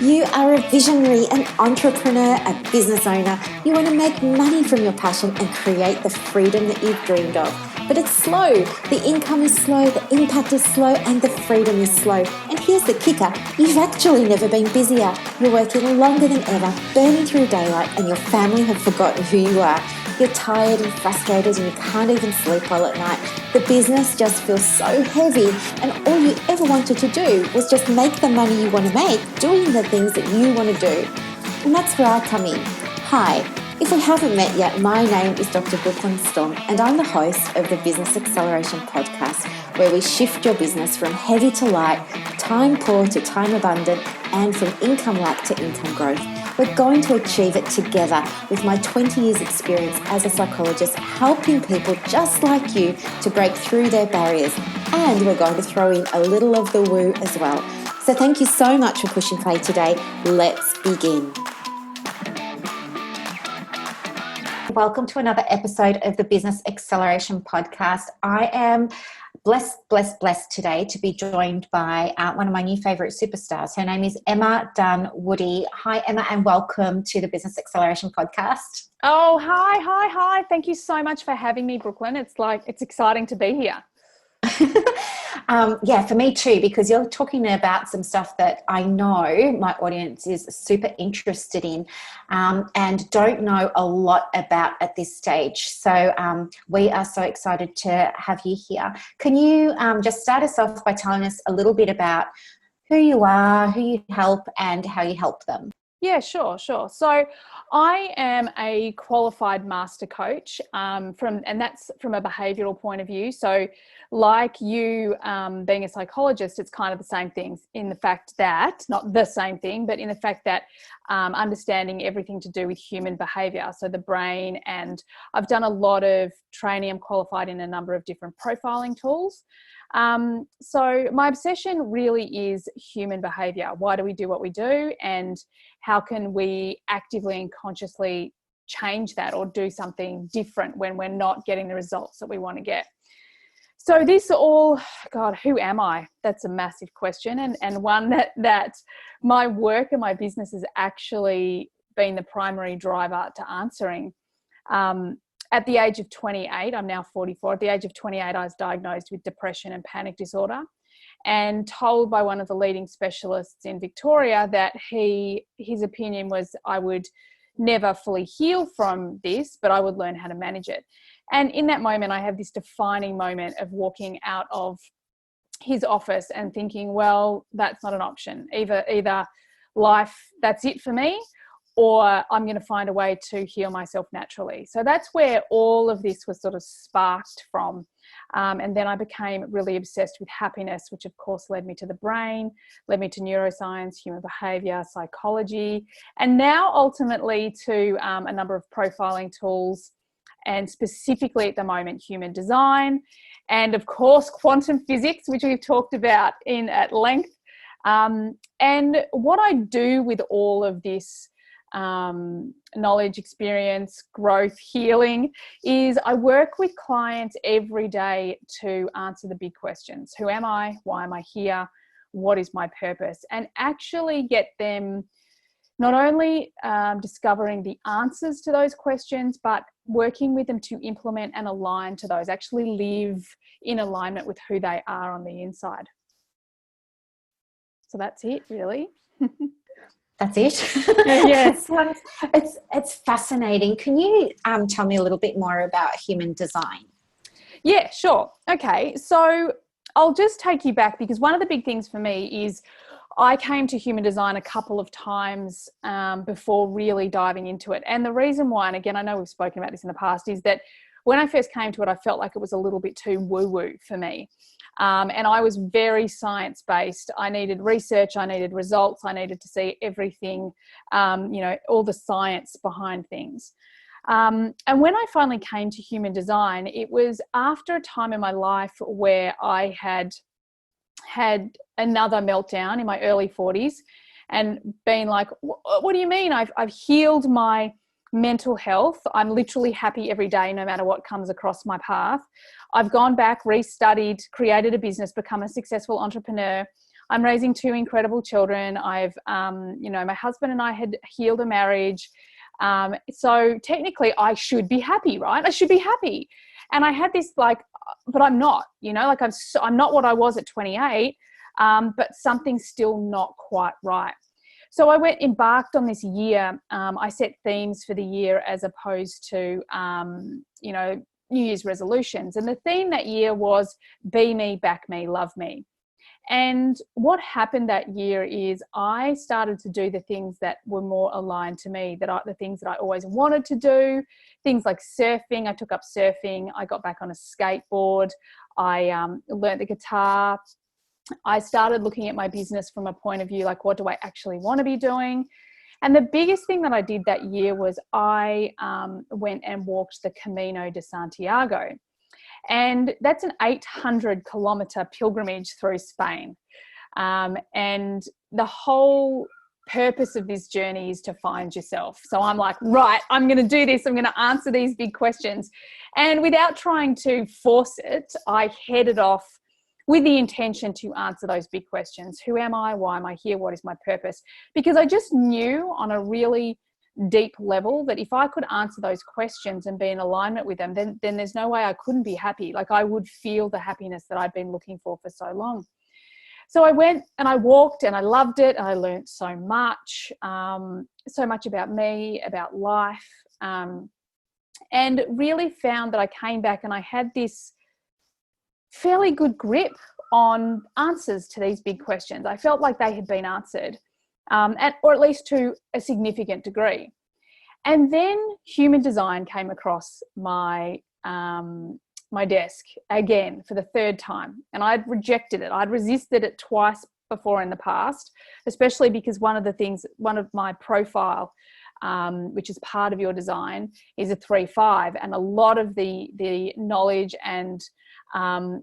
You are a visionary, an entrepreneur, a business owner. You want to make money from your passion and create the freedom that you've dreamed of. But it's slow. The income is slow, the impact is slow, and the freedom is slow. And here's the kicker. You've actually never been busier. You're working longer than ever, burning through daylight, and your family have forgotten who you are. You're tired and frustrated and you can't even sleep well at night. The business just feels so heavy, and all you ever wanted to do was just make the money you want to make doing the things that you want to do. And that's where I come in. Hi, if we haven't met yet, my name is Dr. Storme, and I'm the host of the Business Acceleration Podcast, where we shift your business from heavy to light, time poor to time abundant, and from income lack to income growth. We're going to achieve it together with my 20 years experience as a psychologist, helping people just like you to break through their barriers. And we're going to throw in a little of the woo as well. So thank you so much for pushing play today. Let's begin. Welcome to another episode of the Business Acceleration Podcast. I am blessed today to be joined by one of my new favourite superstars. Her name is Emma Dunwoody. Hi, Emma, and welcome to the Business Acceleration Podcast. Oh, hi. Thank you so much for having me, Brooklyn. It's exciting to be here. Yeah, for me too, because you're talking about some stuff that I know my audience is super interested in and don't know a lot about at this stage. So we are so excited to have you here. Can you just start us off by telling us a little bit about who you are, who you help, and how you help them? Yeah, sure. So I am a qualified master coach and that's from a behavioural point of view. So like you being a psychologist, it's kind of the same thing in the fact that, not the same thing, but in the fact that understanding everything to do with human behaviour, so the brain, and I've done a lot of training. I'm qualified in a number of different profiling tools. So my obsession really is human behavior. Why do we do what we do, and how can we actively and consciously change that or do something different when we're not getting the results that we want to get? So this all, God, who am I? That's a massive question, and one that my work and my business has actually been the primary driver to answering. At the age of 28, I'm now 44. At the age of 28, I was diagnosed with depression and panic disorder and told by one of the leading specialists in Victoria that his opinion was I would never fully heal from this, but I would learn how to manage it. And in that moment, I have this defining moment of walking out of his office and thinking, well, that's not an option. Either life, that's it for me, or I'm going to find a way to heal myself naturally. So that's where all of this was sort of sparked from. And then I became really obsessed with happiness, which of course led me to the brain, led me to Neuro Science, human behavior, psychology, and now ultimately to a number of profiling tools, and specifically at the moment, human design, and of course, quantum physics, which we've talked about at length. And what I do with all of this knowledge, experience, growth, healing is I work with clients every day to answer the big questions. Who am I? Why am I here? What is my purpose? And actually get them not only discovering the answers to those questions, but working with them to implement and align to those, actually live in alignment with who they are on the inside. So that's it, really. That's it. Yes. It's fascinating. Can you tell me a little bit more about human design? Yeah, sure. Okay. So I'll just take you back, because one of the big things for me is I came to human design a couple of times before really diving into it. And the reason why, and again, I know we've spoken about this in the past, is that when I first came to it, I felt like it was a little bit too woo-woo for me. And I was very science-based. I needed research, I needed results, I needed to see everything, all the science behind things. And when I finally came to human design, it was after a time in my life where I had another meltdown in my early 40s and been like, what do you mean? I've healed my mental health. I'm literally happy every day, no matter what comes across my path. I've gone back, restudied, created a business, become a successful entrepreneur. I'm raising two incredible children. I've, my husband and I had healed a marriage. So technically I should be happy, right? I should be happy. And I had this but I'm not, I'm not what I was at 28, but something's still not quite right. So I embarked on this year. I set themes for the year as opposed to, New Year's resolutions. And the theme that year was be me, back me, love me. And what happened that year is I started to do the things that were more aligned to me, the things that I always wanted to do, things like surfing. I took up surfing. I got back on a skateboard. I learned the guitar. I started looking at my business from a point of view, like, what do I actually want to be doing? And the biggest thing that I did that year was I went and walked the Camino de Santiago. And that's an 800-kilometre pilgrimage through Spain. And the whole purpose of this journey is to find yourself. So I'm like, right, I'm going to do this. I'm going to answer these big questions. And without trying to force it, I headed off with the intention to answer those big questions. Who am I? Why am I here? What is my purpose? Because I just knew on a really deep level that if I could answer those questions and be in alignment with them, then there's no way I couldn't be happy. Like, I would feel the happiness that I'd been looking for so long. So I went and I walked and I loved it. I learned so much about me, about life, and really found that I came back and I had this fairly good grip on answers to these big questions. I felt like they had been answered, or at least to a significant degree. And then human design came across my desk again for the third time, and I'd rejected it. I'd resisted it twice before in the past, especially because one of my profile, which is part of your design, is a 3-5, and a lot of the knowledge and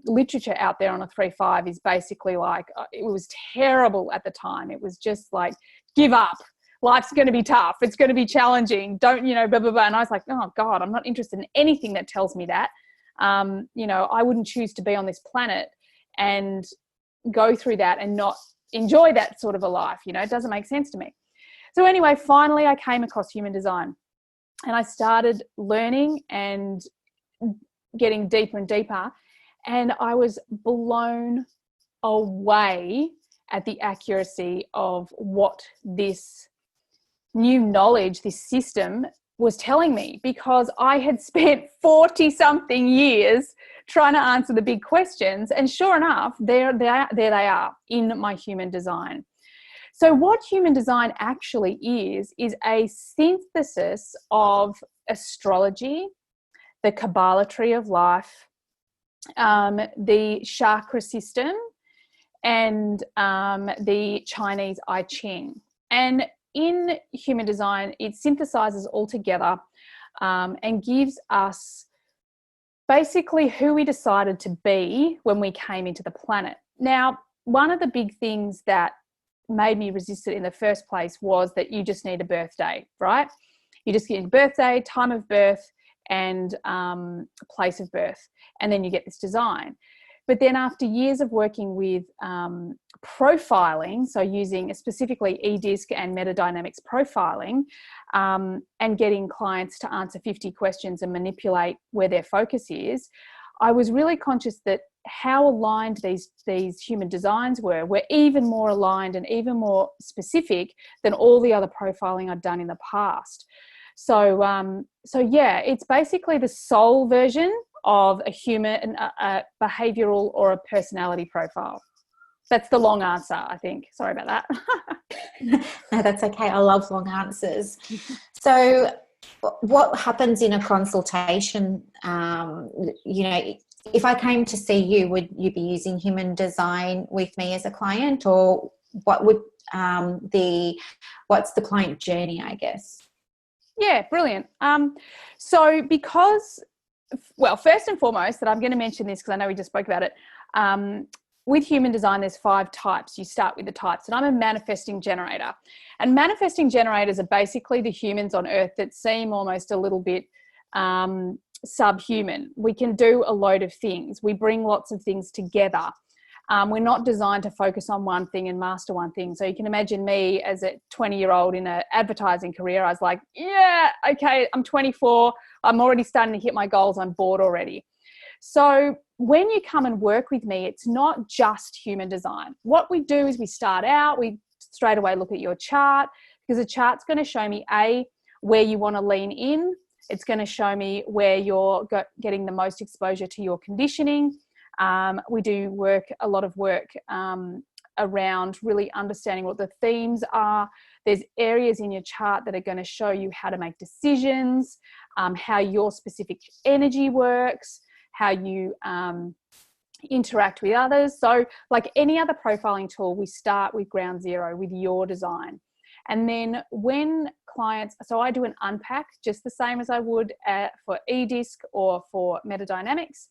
literature out there on a 3-5 is basically like, it was terrible at the time. It was just like, give up. Life's going to be tough. It's going to be challenging. Don't, blah, blah, blah. And I was like, oh God, I'm not interested in anything that tells me that. I wouldn't choose to be on this planet and go through that and not enjoy that sort of a life. It doesn't make sense to me. So anyway, finally I came across human design and I started learning and getting deeper and deeper. And I was blown away at the accuracy of what this new knowledge, this system was telling me, because I had spent 40-something years trying to answer the big questions. And sure enough, there they are in my human design. So what human design actually is a synthesis of astrology, the Kabbalah tree of life, the chakra system, and the Chinese I Ching. And in human design, it synthesizes all together and gives us basically who we decided to be when we came into the planet. Now, one of the big things that made me resist it in the first place was that you just need a birthday, right? You just get a birthday, time of birth, and place of birth, and then you get this design. But then after years of working with profiling, so using specifically eDisc and metadynamics profiling, and getting clients to answer 50 questions and manipulate where their focus is, I was really conscious that how aligned these human designs were even more aligned and even more specific than all the other profiling I'd done in the past. So yeah, it's basically the soul version of a human, a behavioural or a personality profile. That's the long answer, I think. Sorry about that. No, that's okay. I love long answers. So what happens in a consultation? If I came to see you, would you be using human design with me as a client, or what would what's the client journey, I guess? Yeah, brilliant. So because, well, first and foremost, that I'm going to mention this because I know we just spoke about it. With human design, there's 5 types. You start with the types, and I'm a manifesting generator. And manifesting generators are basically the humans on Earth that seem almost a little bit subhuman. We can do a load of things. We bring lots of things together. We're not designed to focus on one thing and master one thing. So you can imagine me as a 20-year-old in an advertising career. I was like, yeah, okay, I'm 24. I'm already starting to hit my goals. I'm bored already. So when you come and work with me, it's not just human design. What we do is we start out, we straight away look at your chart, because the chart's going to show me, where you want to lean in. It's going to show me where you're getting the most exposure to your conditioning. We do a lot of work around really understanding what the themes are. There's areas in your chart that are going to show you how to make decisions, how your specific energy works, how you interact with others. So like any other profiling tool, we start with ground zero, with your design. And then when clients, so I do an unpack just the same as I would for eDisc or for metadynamics,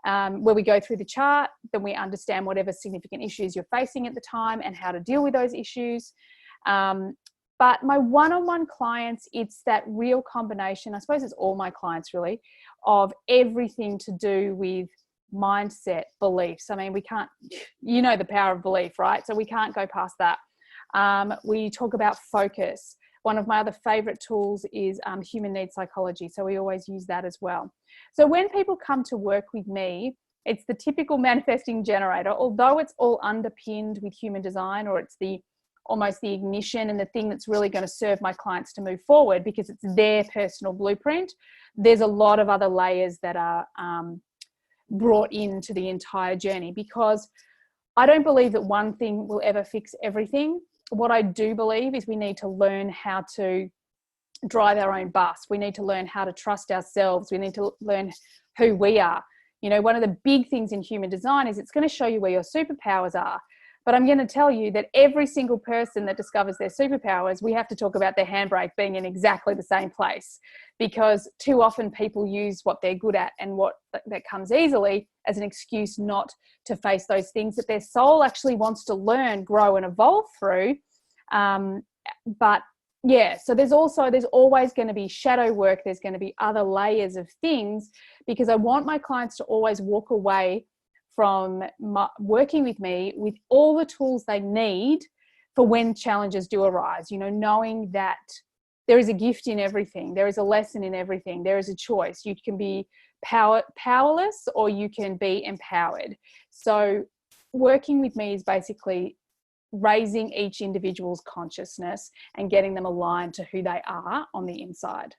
where we go through the chart, then we understand whatever significant issues you're facing at the time and how to deal with those issues. But my one-on-one clients, it's that real combination, I suppose it's all my clients really, of everything to do with mindset, beliefs. I mean, we can't, you know, the power of belief, right? So we can't go past that. We talk about focus. One of my other favorite tools is human needs psychology. So we always use that as well. So when people come to work with me, it's the typical manifesting generator, although it's all underpinned with human design, or it's almost the ignition and the thing that's really going to serve my clients to move forward because it's their personal blueprint. There's a lot of other layers that are brought into the entire journey, because I don't believe that one thing will ever fix everything. What I do believe is we need to learn how to drive our own bus. We need to learn how to trust ourselves. We need to learn who we are. You know, one of the big things in human design is it's going to show you where your superpowers are. But I'm going to tell you that every single person that discovers their superpowers, we have to talk about their handbrake being in exactly the same place, because too often people use what they're good at and what that comes easily as an excuse not to face those things that their soul actually wants to learn, grow and evolve through. But yeah, so there's always going to be shadow work. There's going to be other layers of things, because I want my clients to always walk away from working with me with all the tools they need for when challenges do arise, you know, knowing that there is a gift in everything. There is a lesson in everything. There is a choice. You can be powerless or you can be empowered. So working with me is basically raising each individual's consciousness and getting them aligned to who they are on the inside.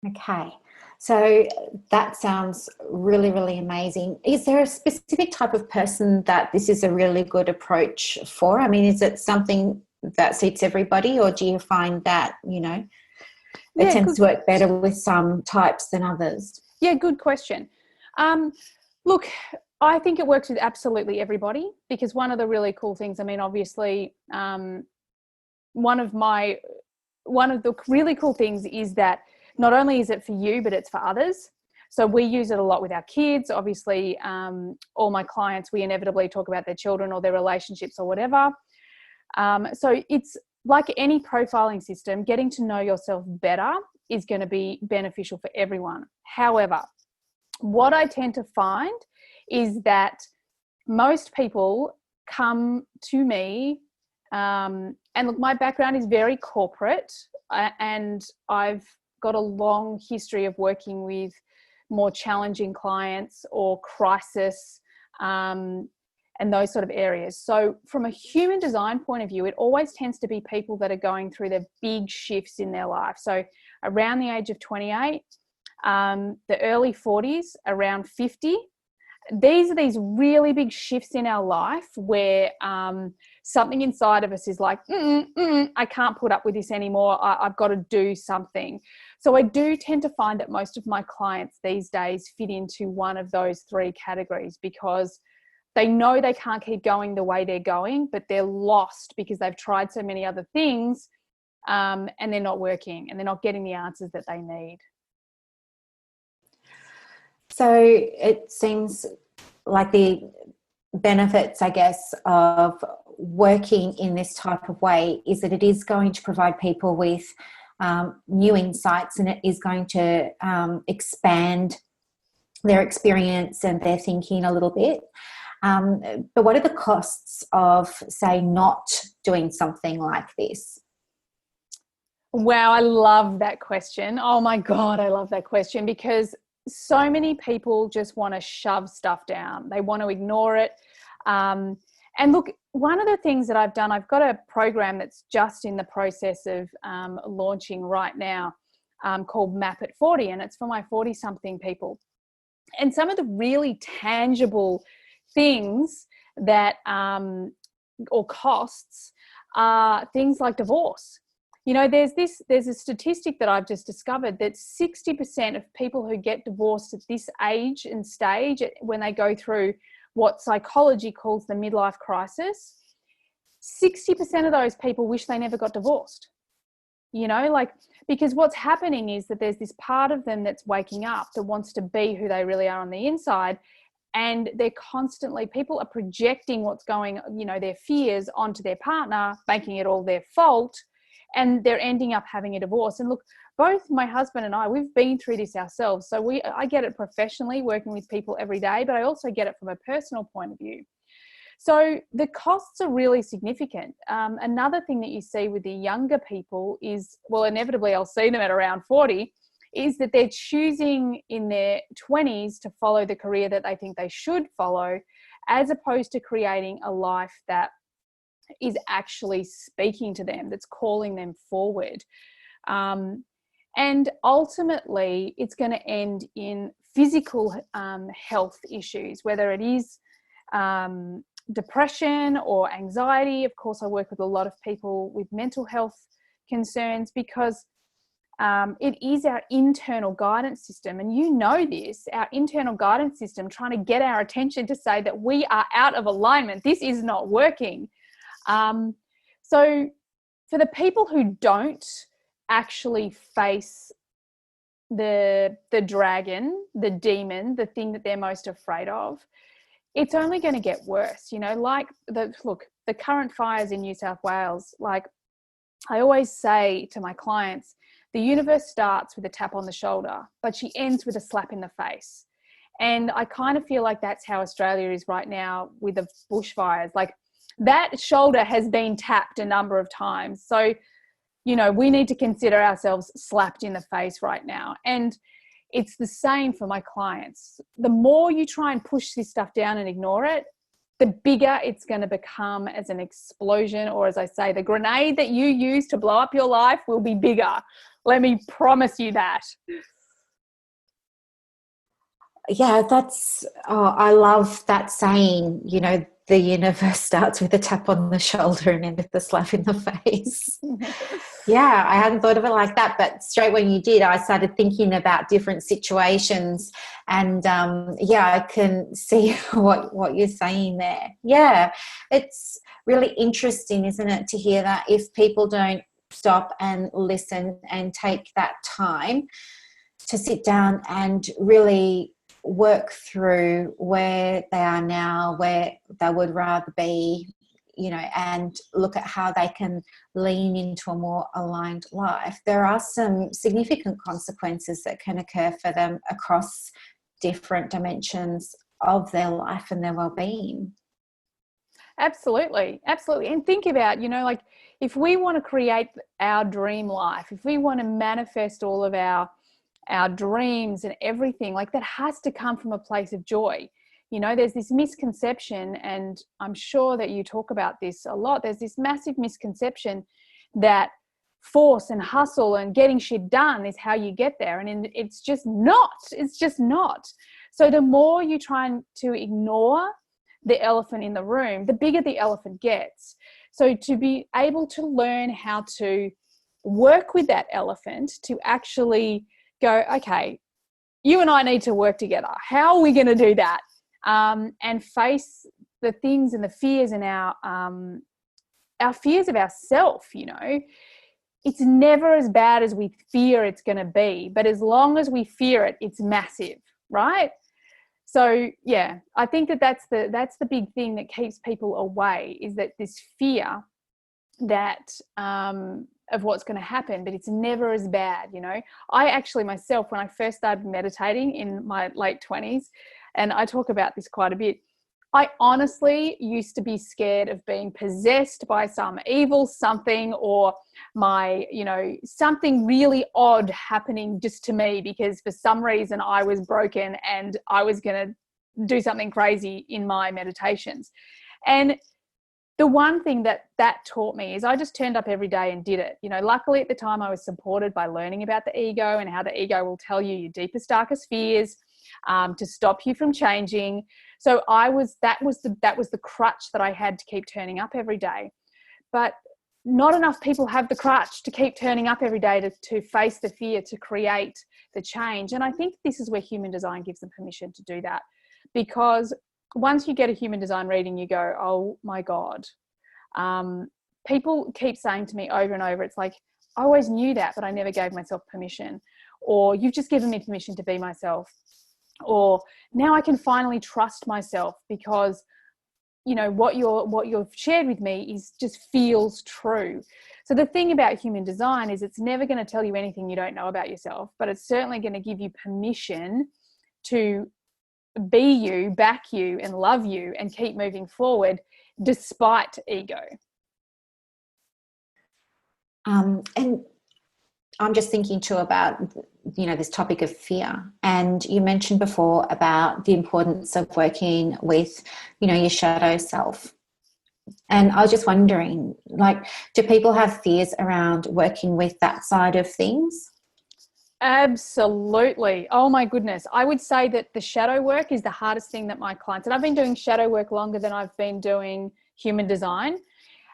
Okay, so that sounds really, really amazing. Is there a specific type of person that this is a really good approach for? I mean, is it something that suits everybody, or do you find that, you know, it tends to work better with some types than others? Yeah, good question. Look, I think it works with absolutely everybody, because one of the really cool things, I mean, obviously, one of the really cool things is that not only is it for you, but it's for others. So we use it a lot with our kids. Obviously, all my clients, we inevitably talk about their children or their relationships or whatever. So it's like any profiling system, getting to know yourself better is going to be beneficial for everyone. However, what I tend to find is that most people come to me, and look, my background is very corporate, and I've got a long history of working with more challenging clients or crisis and those sort of areas. So from a human design point of view, it always tends to be people that are going through the big shifts in their life. So around the age of 28, the early 40s, around 50, these are these really big shifts in our life where something inside of us is like, I can't put up with this anymore. I've got to do something. So I do tend to find that most of my clients these days fit into one of those three categories, because they know they can't keep going the way they're going, but they're lost because they've tried so many other things, and they're not working and they're not getting the answers that they need. So it seems like the benefits, I guess, of working in this type of way is that it is going to provide people with new insights, and it is going to expand their experience and their thinking a little bit. But what are the costs of, say, not doing something like this? Wow, I love that question. Oh my God, I love that question, because so many people just want to shove stuff down. They want to ignore it. And look, one of the things that I've done, I've got a program that's just in the process of launching right now, called Map at 40, and it's for my 40-something people. And some of the really tangible things that, or costs, are things like divorce. You know, there's a statistic that I've just discovered that 60% of people who get divorced at this age and stage, when they go through what psychology calls the midlife crisis, 60% of those people wish they never got divorced. You know, like, because what's happening is that there's this part of them that's waking up that wants to be who they really are on the inside. And they're constantly, people are projecting what's going, you know, their fears onto their partner, making it all their fault. And they're ending up having a divorce. And look, both my husband and I, we've been through this ourselves. So I get it professionally, working with people every day, but I also get it from a personal point of view. So the costs are really significant. Another thing that you see with the younger people is, well, inevitably I'll see them at around 40, is that they're choosing in their 20s to follow the career that they think they should follow, as opposed to creating a life that is actually speaking to them, that's calling them forward. And ultimately, it's going to end in physical health issues, whether it is depression or anxiety. Of course, I work with a lot of people with mental health concerns, because it is our internal guidance system. And you know this, our internal guidance system trying to get our attention to say that we are out of alignment. This is not working. So for the people who don't actually face the dragon, the demon, the thing that they're most afraid of, it's only going to get worse. You know, like the current fires in New South Wales, like I always say to my clients, the universe starts with a tap on the shoulder, but she ends with a slap in the face. And I kind of feel like that's how Australia is right now with the bushfires. Like, that shoulder has been tapped a number of times. So, you know, we need to consider ourselves slapped in the face right now. And it's the same for my clients. The more you try and push this stuff down and ignore it, the bigger it's going to become as an explosion, or as I say, the grenade that you use to blow up your life will be bigger. Let me promise you that. Yeah, I love that saying, you know, the universe starts with a tap on the shoulder and ends with a slap in the face. Yeah, I hadn't thought of it like that, but straight when you did, I started thinking about different situations, and yeah, I can see what you're saying there. Yeah, it's really interesting, isn't it, to hear that if people don't stop and listen and take that time to sit down and really work through where they are now, where they would rather be, you know, and look at how they can lean into a more aligned life, there are some significant consequences that can occur for them across different dimensions of their life and their well-being. Absolutely. Absolutely. And think about, you know, like, if we want to create our dream life, if we want to manifest all of our dreams and everything, like, that has to come from a place of joy. You know, there's this misconception, and I'm sure that you talk about this a lot. There's this massive misconception that force and hustle and getting shit done is how you get there. And it's just not. It's just not. So the more you try to ignore the elephant in the room, the bigger the elephant gets. So to be able to learn how to work with that elephant, to actually go, okay, you and I need to work together. How are we going to do that? And face the things and the fears in our fears of ourselves. You know, it's never as bad as we fear it's going to be, but as long as we fear it, it's massive, right? So yeah, I think that's the big thing that keeps people away, is that this fear that of what's going to happen, but it's never as bad. I actually myself, when I first started meditating in my late 20s, and I talk about this quite a bit, I honestly used to be scared of being possessed by some evil something, or something really odd happening just to me, because for some reason I was broken and I was going to do something crazy in my meditations. And the one thing that taught me is I just turned up every day and did it. Luckily at the time I was supported by learning about the ego and how the ego will tell you your deepest, darkest fears, to stop you from changing. So that was the crutch that I had to keep turning up every day. But not enough people have the crutch to keep turning up every day to face the fear, to create the change. And I think this is where human design gives them permission to do that, because once you get a human design reading, you go, oh my God. People keep saying to me over and over, it's like, I always knew that, but I never gave myself permission. Or you've just given me permission to be myself. Or now I can finally trust myself because, what you've shared with me just feels true. So the thing about human design is it's never going to tell you anything you don't know about yourself, but it's certainly going to give you permission to be you, back you, and love you, and keep moving forward despite ego. And I'm just thinking too about, this topic of fear. And you mentioned before about the importance of working with, your shadow self. And I was just wondering, do people have fears around working with that side of things? Absolutely. Oh my goodness. I would say that the shadow work is the hardest thing that my clients, and I've been doing shadow work longer than I've been doing human design.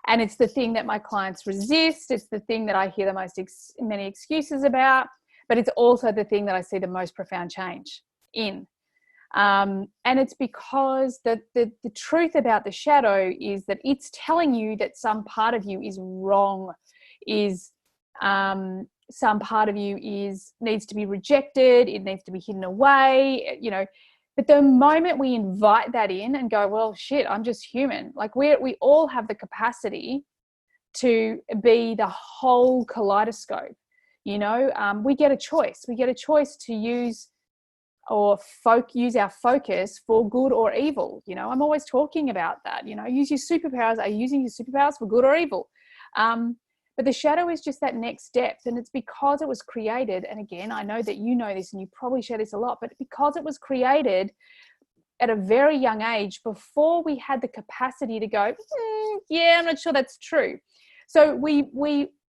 And it's the thing that my clients resist. It's the thing that I hear the most many excuses about, but it's also the thing that I see the most profound change in. And it's because the truth about the shadow is that it's telling you that some part of you is wrong, some part of you needs to be rejected, it needs to be hidden away, But the moment we invite that in and go, well, shit, I'm just human. We all have the capacity to be the whole kaleidoscope. We get a choice. We get a choice to use our focus for good or evil. I'm always talking about that. Use your superpowers. Are you using your superpowers for good or evil? But the shadow is just that next step. And it's because it was created. And again, I know that you know this and you probably share this a lot, but because it was created at a very young age, before we had the capacity to go, yeah, I'm not sure that's true. So we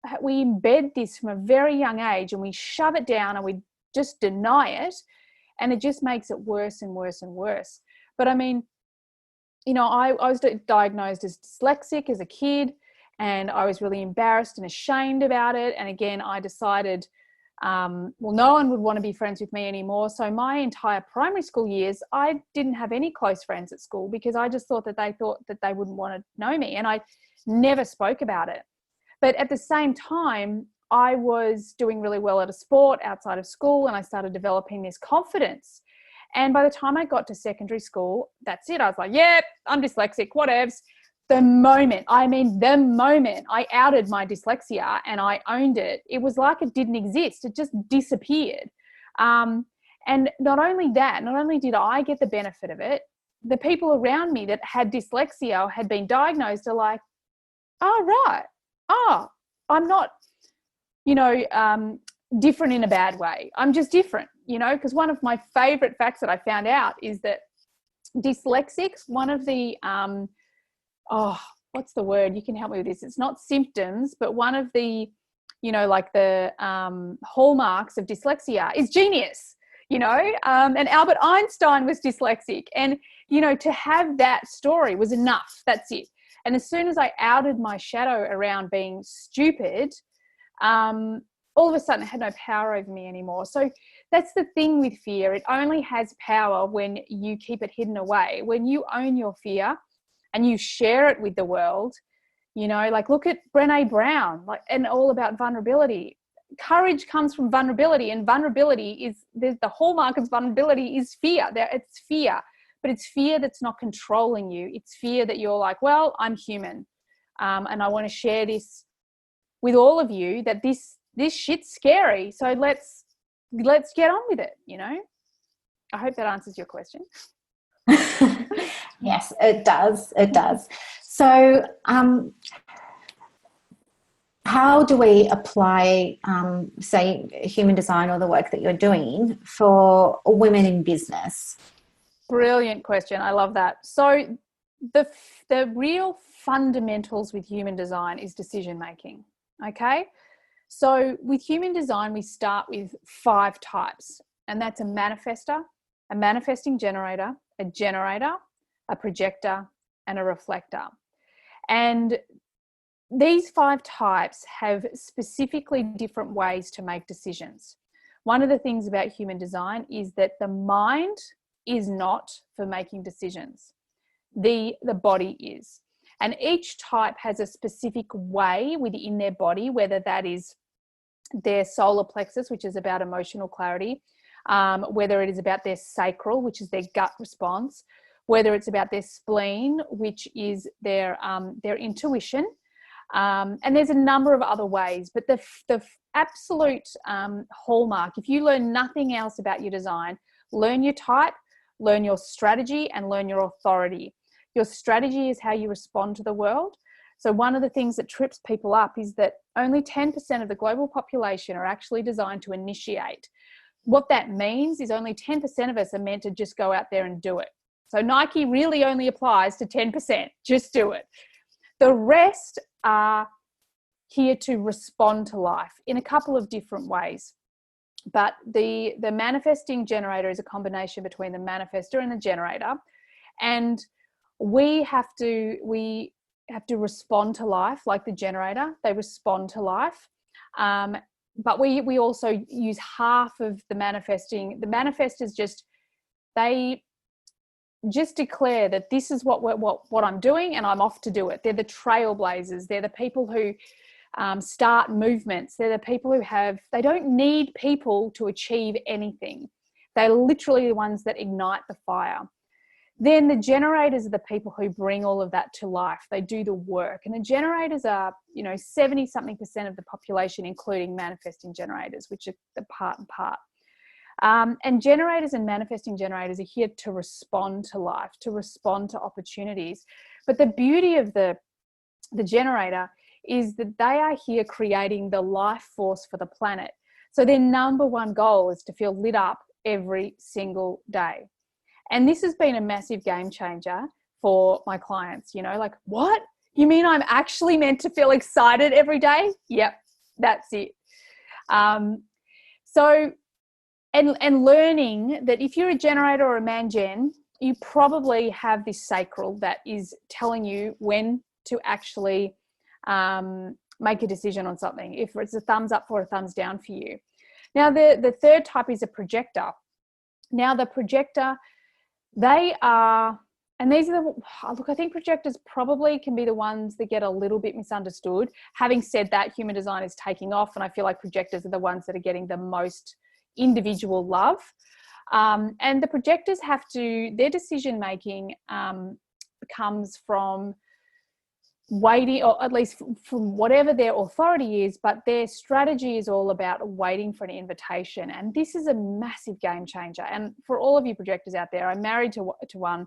embed this from a very young age, and we shove it down and we just deny it. And it just makes it worse and worse and worse. But I mean, I was diagnosed as dyslexic as a kid. And I was really embarrassed and ashamed about it. And again, I decided, no one would want to be friends with me anymore. So my entire primary school years, I didn't have any close friends at school, because I just thought that they wouldn't want to know me. And I never spoke about it. But at the same time, I was doing really well at a sport outside of school, and I started developing this confidence. And by the time I got to secondary school, that's it. I was like, yeah, I'm dyslexic, whatevs. The moment I outed my dyslexia and I owned it, it was like it didn't exist. It just disappeared. And not only did I get the benefit of it, the people around me that had dyslexia or had been diagnosed are like, oh, right. Oh, I'm not, different in a bad way. I'm just different, because one of my favorite facts that I found out is that dyslexics, one of the, what's the word? You can help me with this. It's not symptoms, but one of the, hallmarks of dyslexia is genius, and Albert Einstein was dyslexic. And, to have that story was enough. That's it. And as soon as I outed my shadow around being stupid, all of a sudden it had no power over me anymore. So that's the thing with fear. It only has power when you keep it hidden away. When you own your fear and you share it with the world, look at Brené Brown, and all about vulnerability. Courage comes from vulnerability, and vulnerability is the hallmark of vulnerability is fear. It's fear, but it's fear that's not controlling you. It's fear that you're like, well, I'm human, and I want to share this with all of you that this shit's scary. So let's get on with it, you know? I hope that answers your question. Yes, it does. It does. So, how do we apply, say, human design or the work that you're doing for women in business? Brilliant question. I love that. So the real fundamentals with human design is decision making. Okay. So with human design, we start with 5 types, and that's a manifestor, a manifesting generator, a generator, a projector, and a reflector. And these 5 types have specifically different ways to make decisions. One of the things about human design is that the mind is not for making decisions. The body is. And each type has a specific way within their body, whether that is their solar plexus, which is about emotional clarity, whether it is about their sacral, which is their gut response, whether it's about their spleen, which is their intuition. And there's a number of other ways, but the absolute hallmark, if you learn nothing else about your design, learn your type, learn your strategy, and learn your authority. Your strategy is how you respond to the world. So one of the things that trips people up is that only 10% of the global population are actually designed to initiate. What that means is only 10% of us are meant to just go out there and do it. So Nike really only applies to 10%. Just do it. The rest are here to respond to life in a couple of different ways. But the manifesting generator is a combination between the manifestor and the generator. And we have to respond to life like the generator. They respond to life. But we also use half of the manifesting. The manifestors they just declare that this is what I'm doing, and I'm off to do it. They're the trailblazers. They're the people who start movements. They're the people who they don't need people to achieve anything. They're literally the ones that ignite the fire. Then the generators are the people who bring all of that to life. They do the work. And the generators are, 70-something% of the population, including manifesting generators, which are the part and part. And generators and manifesting generators are here to respond to life, to respond to opportunities. But the beauty of the generator is that they are here creating the life force for the planet. So their number one goal is to feel lit up every single day. And this has been a massive game changer for my clients, like, what? You mean I'm actually meant to feel excited every day? Yep, that's it. So learning that if you're a generator or a man-gen, you probably have this sacral that is telling you when to actually make a decision on something, if it's a thumbs up or a thumbs down for you. Now, the third type is a projector. Now, the projector, they are, and these are I think projectors probably can be the ones that get a little bit misunderstood. Having said that, human design is taking off, and I feel like projectors are the ones that are getting the most individual love. And the projectors their decision making comes from waiting, or at least from whatever their authority is, but their strategy is all about waiting for an invitation. And this is a massive game changer. And for all of you projectors out there, I'm married to one,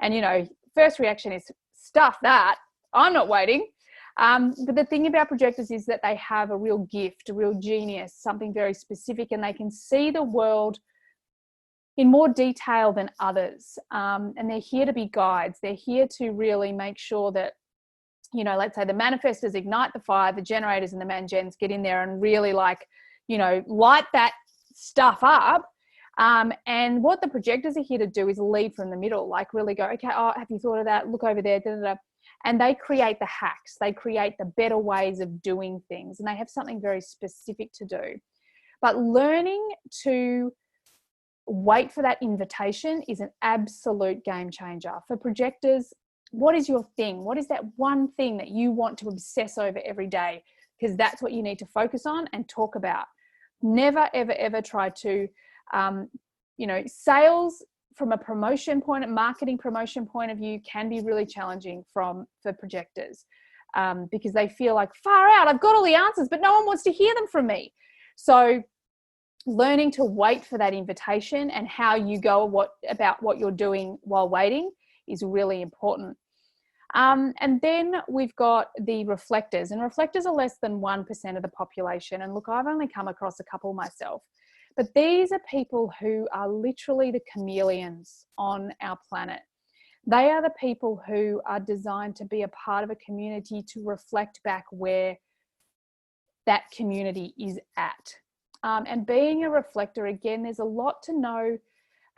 and first reaction is, stuff that, I'm not waiting. But the thing about projectors is that they have a real gift, a real genius, something very specific, and they can see the world in more detail than others. And they're here to be guides. They're here to really make sure that, let's say the manifestors ignite the fire, the generators and the man-gens get in there and really light that stuff up. And what the projectors are here to do is lead from the middle, like really go, okay, have you thought of that? Look over there, da, da, da. And they create the hacks. They create the better ways of doing things. And they have something very specific to do. But learning to wait for that invitation is an absolute game changer. For projectors, what is your thing? What is that one thing that you want to obsess over every day? Because that's what you need to focus on and talk about. Never, ever, ever try to, sales from a marketing promotion point of view can be really challenging for projectors. because they feel like, far out, I've got all the answers, but no one wants to hear them from me. So learning to wait for that invitation and how you go about what you're doing while waiting is really important. And then we've got the reflectors, and reflectors are less than 1% of the population. And look, I've only come across a couple myself, but these are people who are literally the chameleons on our planet. They are the people who are designed to be a part of a community, to reflect back where that community is at. And being a reflector, again, there's a lot to know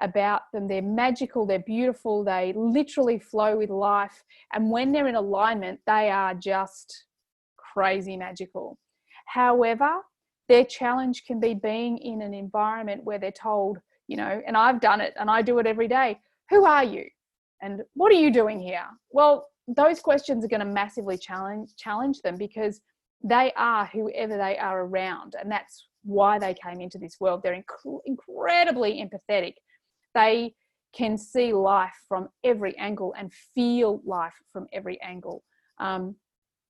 about them. They're magical, they're beautiful, they literally flow with life. And when they're in alignment, they are just crazy magical. However, their challenge can be being in an environment where they're told, you know, and I've done it and I do it every day, who are you? And what are you doing here? Well, those questions are going to massively challenge them, because they are whoever they are around. And that's why they came into this world. They're incredibly empathetic. They can see life from every angle and feel life from every angle. But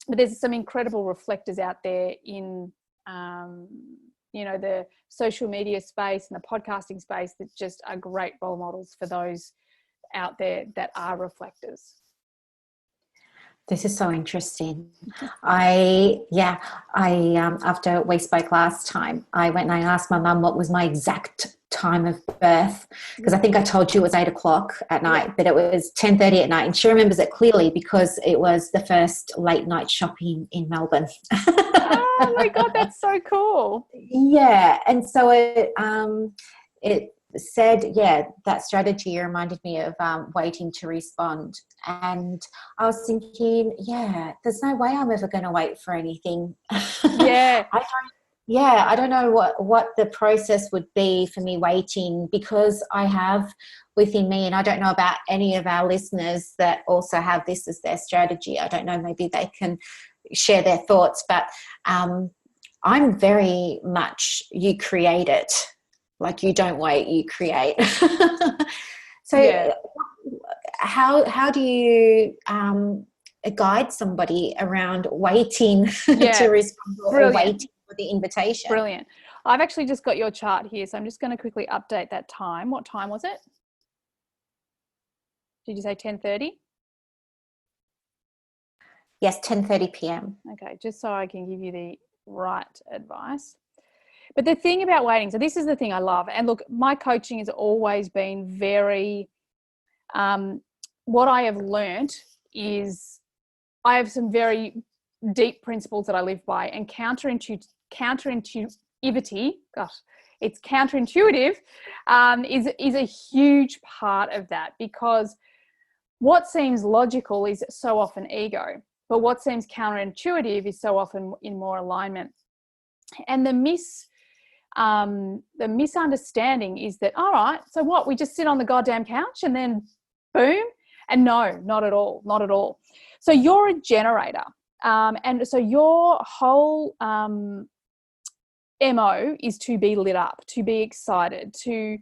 there's some incredible reflectors out there in, you know, the social media space and the podcasting space that just are great role models for those out there that are reflectors. This is so interesting. After we spoke last time, I went and I asked my mum what was my exact time of birth, because I think I told you it was 8 o'clock at night, but it was 10:30 at night, and she remembers it clearly because it was the first late night shopping in Melbourne. Oh my God, that's so cool. Yeah, and so it said, that strategy reminded me of waiting to respond. And I was thinking, there's no way I'm ever going to wait for anything. Yeah. I don't know what the process would be for me waiting, because I have within me, and I don't know about any of our listeners that also have this as their strategy. I don't know, maybe they can share their thoughts, but I'm very much, you create it. Like, you don't wait, you create. So how do you guide somebody around waiting to respond, or waiting for the invitation? Brilliant. I've actually just got your chart here, so I'm just going to quickly update that time. What time was it? Did you say 10:30? Yes, 10:30 p.m. Okay, just so I can give you the right advice. But the thing about waiting, so this is the thing I love. And look, my coaching has always been very, what I have learnt is I have some very deep principles that I live by, and counterintuitivity, gosh, it's counterintuitive, is a huge part of that, because what seems logical is so often ego, but what seems counterintuitive is so often in more alignment. And the misunderstanding is that, all right, so what, we just sit on the goddamn couch and then boom? And no, not at all, not at all. So you're a generator. And so your whole MO is to be lit up, to be excited, to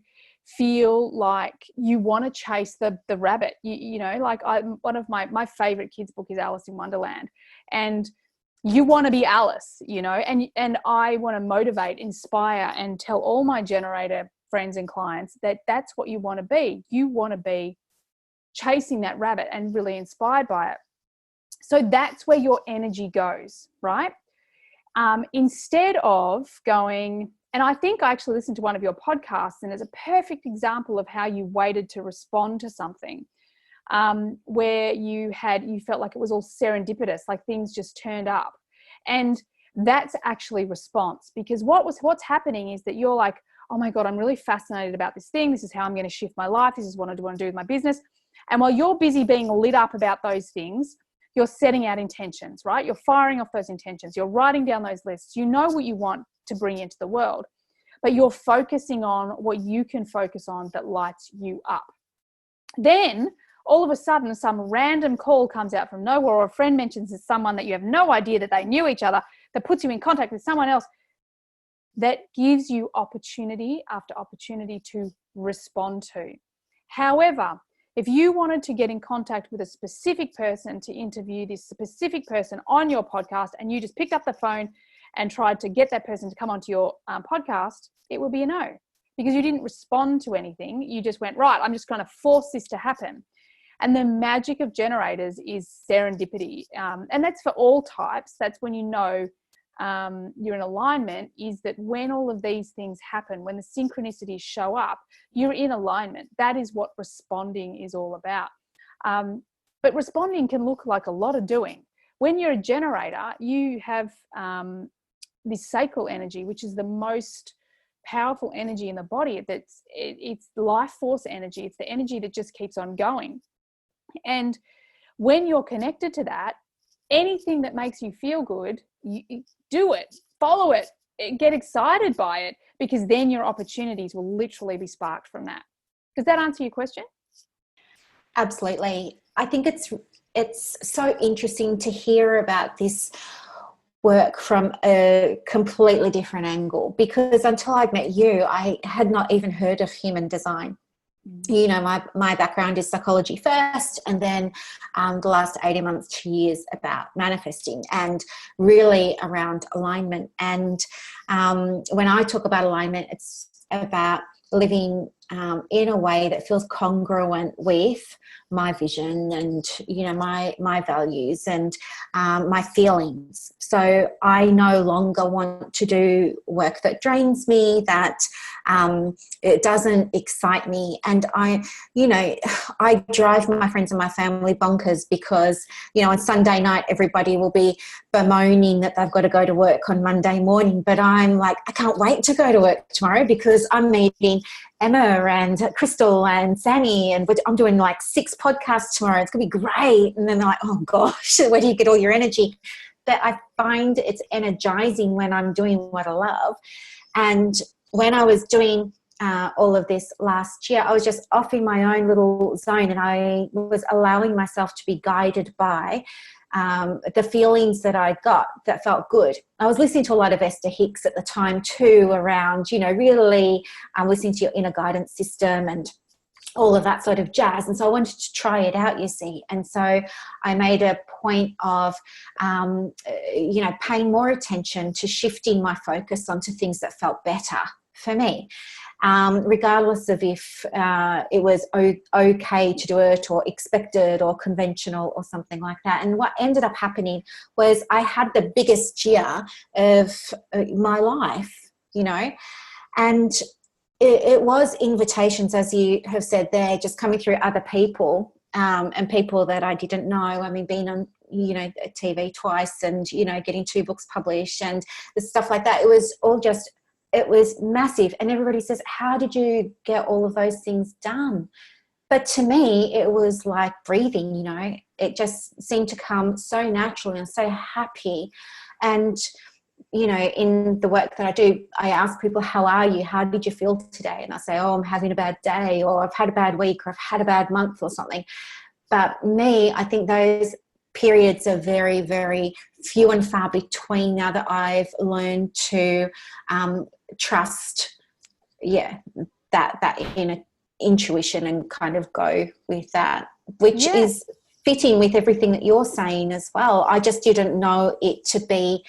feel like you want to chase the rabbit. You know, like one of my favorite kids' book is Alice in Wonderland. And you want to be Alice, you know, and I want to motivate, inspire, and tell all my generator friends and clients that that's what you want to be. You want to be chasing that rabbit and really inspired by it. So that's where your energy goes, right? Instead of going, and I think I actually listened to one of your podcasts, and it's a perfect example of how you waited to respond to something. Where you felt like it was all serendipitous, like things just turned up. And that's actually response, because what's happening is that you're like, oh my God, I'm really fascinated about this thing. This is how I'm going to shift my life. This is what I want to do with my business. And while you're busy being lit up about those things, you're setting out intentions, right? You're firing off those intentions. You're writing down those lists. You know what you want to bring into the world, but you're focusing on what you can focus on that lights you up. Then all of a sudden, some random call comes out from nowhere, or a friend mentions to someone that you have no idea that they knew each other, that puts you in contact with someone else, that gives you opportunity after opportunity to respond to. However, If you wanted to get in contact with a specific person to interview this specific person on your podcast, and you just picked up the phone and tried to get that person to come onto your podcast, it would be a no, because you didn't respond to anything. You just went, right, I'm just going to force this to happen. And the magic of generators is serendipity. And that's for all types. That's when you know you're in alignment, is that when all of these things happen, when the synchronicities show up, you're in alignment. That is what responding is all about. But responding can look like a lot of doing. When you're a generator, you have this sacral energy, which is the most powerful energy in the body. It's life force energy. It's the energy that just keeps on going. And when you're connected to that, anything that makes you feel good, you do it, follow it, get excited by it, because then your opportunities will literally be sparked from that. Does that answer your question? Absolutely. I think it's so interesting to hear about this work from a completely different angle, because until I'd met you, I had not even heard of human design. You know, my background is psychology first, and then the last 18 months, 2 years about manifesting and really around alignment. And when I talk about alignment, it's about living in a way that feels congruent with my vision and, you know, my values and my feelings. So I no longer want to do work that drains me, that it doesn't excite me. And I drive my friends and my family bonkers because, you know, on Sunday night, everybody will be bemoaning that they've got to go to work on Monday morning. But I'm like, I can't wait to go to work tomorrow because I'm meeting Emma and Crystal and Sammy, and I'm doing like 6 podcasts tomorrow. It's going to be great. And then they're like, oh gosh, where do you get all your energy? But I find it's energizing when I'm doing what I love. And when I was doing all of this last year, I was just off in my own little zone, and I was allowing myself to be guided by the feelings that I got that felt good. I was listening to a lot of Esther Hicks at the time too, around, you know, really listening to your inner guidance system and all of that sort of jazz. And so I wanted to try it out, you see. And so I made a point of, paying more attention to shifting my focus onto things that felt better for me. Regardless of if it was okay to do it or expected or conventional or something like that. And what ended up happening was I had the biggest year of my life, you know, and it was invitations, as you have said there, just coming through other people and people that I didn't know. I mean, being on, you know, TV twice and, you know, getting 2 books published and the stuff like that. It was all just, it was massive. And everybody says, how did you get all of those things done? But to me, it was like breathing, you know, it just seemed to come so naturally and so happy. And, you know, in the work that I do, I ask people, how are you? How did you feel today? And I say, oh, I'm having a bad day, or I've had a bad week, or I've had a bad month or something. But me, I think those periods are very, very few and far between now that I've learned to trust, that inner intuition and kind of go with that, which is fitting with everything that you're saying as well. I just didn't know it to be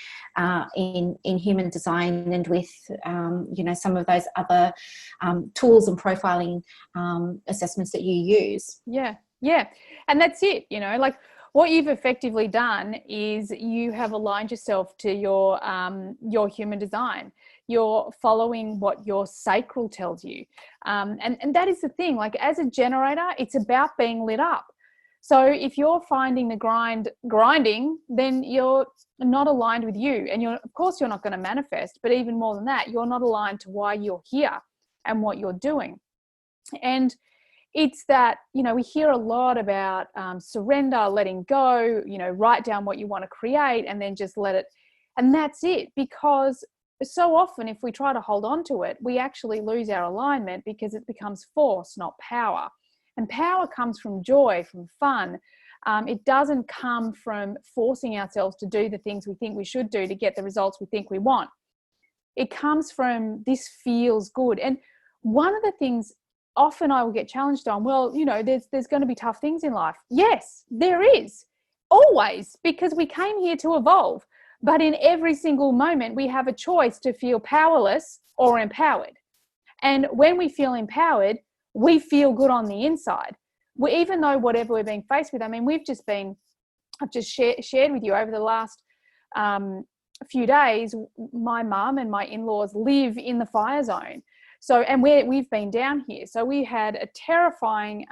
in human design and with some of those other tools and profiling assessments that you use. Yeah, and that's it. You know, like what you've effectively done is you have aligned yourself to your human design. You're following what your sacral tells you, and that is the thing. Like as a generator, it's about being lit up. So if you're finding the grinding, then you're not aligned with you. And of course you're not going to manifest, but even more than that, you're not aligned to why you're here and what you're doing. And it's that, you know, we hear a lot about surrender, letting go, you know, write down what you want to create and then just let it. And that's it, because so often if we try to hold on to it, we actually lose our alignment because it becomes force, not power. And power comes from joy, from fun. It doesn't come from forcing ourselves to do the things we think we should do to get the results we think we want. It comes from this feels good. And one of the things often I will get challenged on, well, there's going to be tough things in life. Yes, there is, always, because we came here to evolve. But in every single moment, we have a choice to feel powerless or empowered. And when we feel empowered, we feel good on the inside. Even though whatever we're being faced with, I mean, I've just shared with you over the last few days, my mum and my in-laws live in the fire zone. So, and we've been down here. So we had a terrifying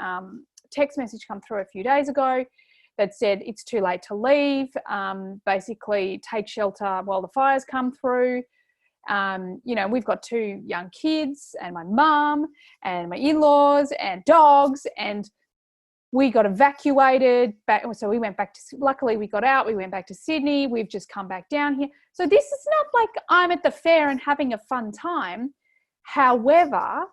text message come through a few days ago that said it's too late to leave. Basically, take shelter while the fires come through. We've got 2 young kids and my mum and my in-laws and dogs, and we got evacuated back. So we went back to, luckily we got out, we went back to Sydney. We've just come back down here. So this is not like I'm at the fair and having a fun time. However,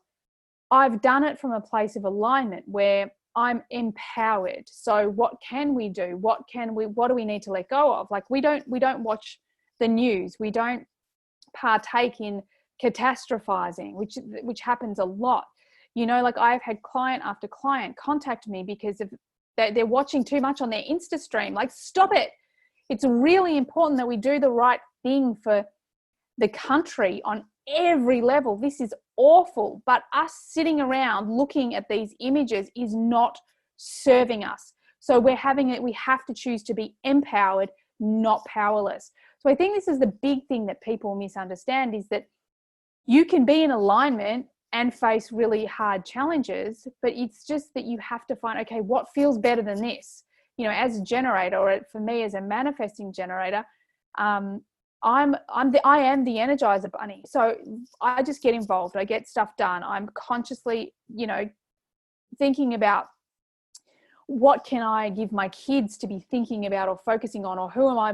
I've done it from a place of alignment where I'm empowered. So what can we do? What do we need to let go of? Like we don't watch the news. We don't partake in catastrophizing, which happens a lot. Like I've had client after client contact me because they're watching too much on their Insta stream. Like, stop it. It's really important that we do the right thing for the country on every level. This is awful, but us sitting around looking at these images is not serving us. So we have to choose to be empowered, not powerless. So I think this is the big thing that people misunderstand, is that you can be in alignment and face really hard challenges, but it's just that you have to find, okay, what feels better than this? As a generator, or for me as a manifesting generator, I am the Energizer Bunny. So I just get involved. I get stuff done. I'm consciously, thinking about what can I give my kids to be thinking about or focusing on, or who am I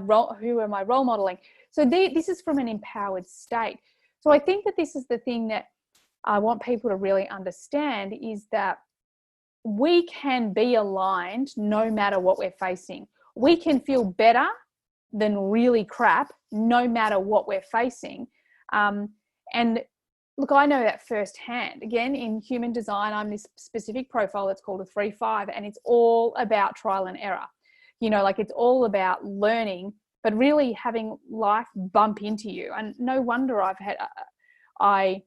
role modeling? So this is from an empowered state. So I think that this is the thing that I want people to really understand, is that we can be aligned no matter what we're facing. We can feel better than really crap no matter what we're facing. And look, I know that firsthand. Again, in human design, I'm this specific profile that's called a 3-5, and it's all about trial and error. It's all about learning, but really having life bump into you. And no wonder I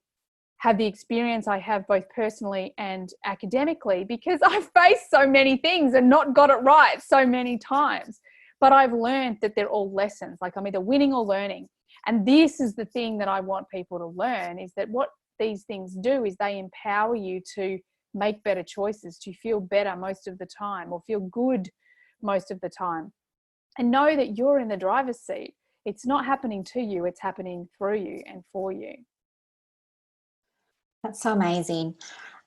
have the experience I have, both personally and academically, because I've faced so many things and not got it right so many times. But I've learned that they're all lessons. Like, I'm either winning or learning. And this is the thing that I want people to learn, is that what these things do is they empower you to make better choices, to feel better most of the time, or feel good most of the time. And know that you're in the driver's seat. It's not happening to you, it's happening through you and for you. That's so amazing.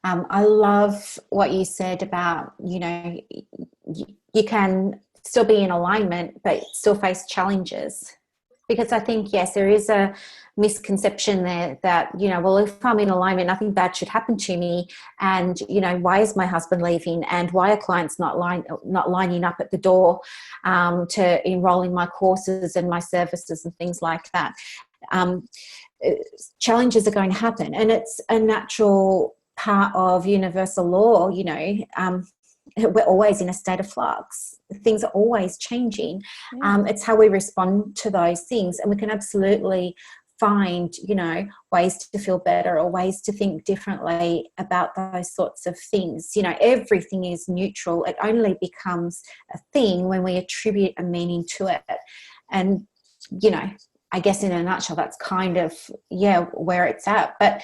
I love what you said about, you can still be in alignment, but still face challenges. Because I think, yes, there is a misconception there that, well, if I'm in alignment, nothing bad should happen to me. And, why is my husband leaving? And why are clients not lining up at the door to enroll in my courses and my services and things like that? Challenges are going to happen, and it's a natural part of universal law. We're always in a state of flux. Things are always changing. Yeah. It's how we respond to those things, and we can absolutely find ways to feel better or ways to think differently about those sorts of things. Everything is neutral. It only becomes a thing when we attribute a meaning to it. And I guess in a nutshell, that's kind of, where it's at. But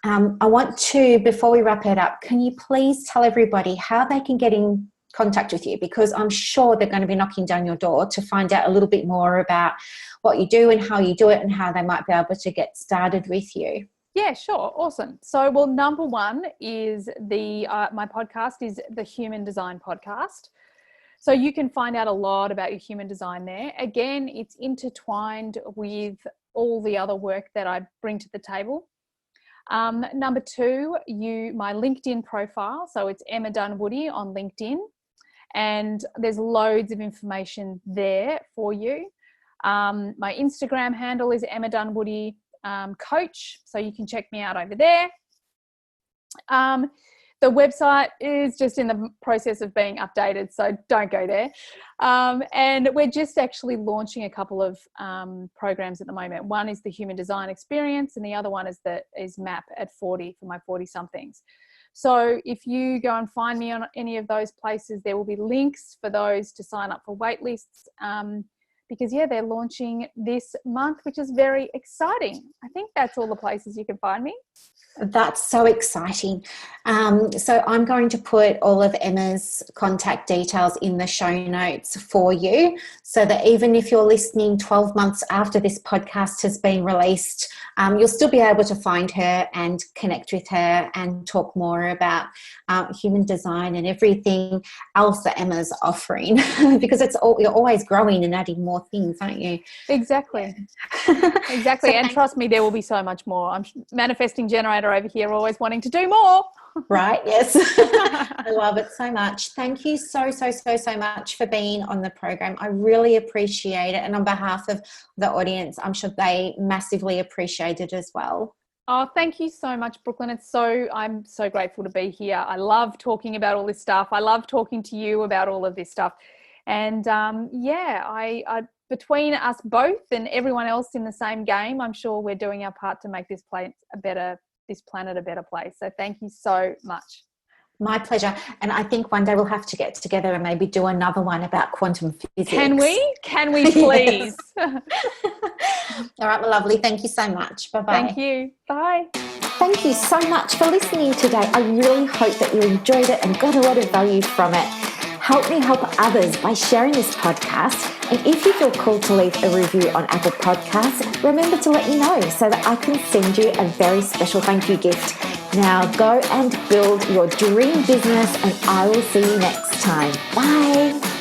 I want to, before we wrap it up, can you please tell everybody how they can get in contact with you? Because I'm sure they're going to be knocking down your door to find out a little bit more about what you do and how you do it, and how they might be able to get started with you. Yeah, sure. Awesome. So, well, number one is my podcast is the Human Design Podcast. So you can find out a lot about your human design there. Again, it's intertwined with all the other work that I bring to the table. Number two, my LinkedIn profile. So it's Emma Dunwoody on LinkedIn, and there's loads of information there for you. My Instagram handle is Emma Dunwoody Coach, so you can check me out over there. The website is just in the process of being updated, so don't go there. And we're just actually launching a couple of programs at the moment. One is the Human Design Experience, and the other one is MAP at 40 for my 40-somethings. So if you go and find me on any of those places, there will be links for those to sign up for wait lists. Because they're launching this month, which is very exciting. I think that's all the places you can find me. That's so exciting. So I'm going to put all of Emma's contact details in the show notes for you, so that even if you're listening 12 months after this podcast has been released, you'll still be able to find her and connect with her and talk more about human design and everything else that Emma's offering, because you're always growing and adding more things, aren't you? Exactly. Exactly. And trust me, there will be so much more. I'm manifesting generator over here, always wanting to do more. Right. Yes. I love it so much. Thank you so much for being on the program. I really appreciate it. And on behalf of the audience, I'm sure they massively appreciate it as well. Oh, thank you so much, Brooklyn. I'm so grateful to be here. I love talking about all this stuff. I love talking to you about all of this stuff. And I between us both and everyone else in the same game, I'm sure we're doing our part to make this planet a better place. So thank you so much. My pleasure. And I think one day we'll have to get together and maybe do another one about quantum physics. Can we? Can we please? All right, well, lovely. Thank you so much. Bye-bye. Thank you. Bye. Thank you so much for listening today. I really hope that you enjoyed it and got a lot of value from it. Help me help others by sharing this podcast. And if you feel called to leave a review on Apple Podcasts, remember to let me know so that I can send you a very special thank you gift. Now go and build your dream business, and I will see you next time. Bye.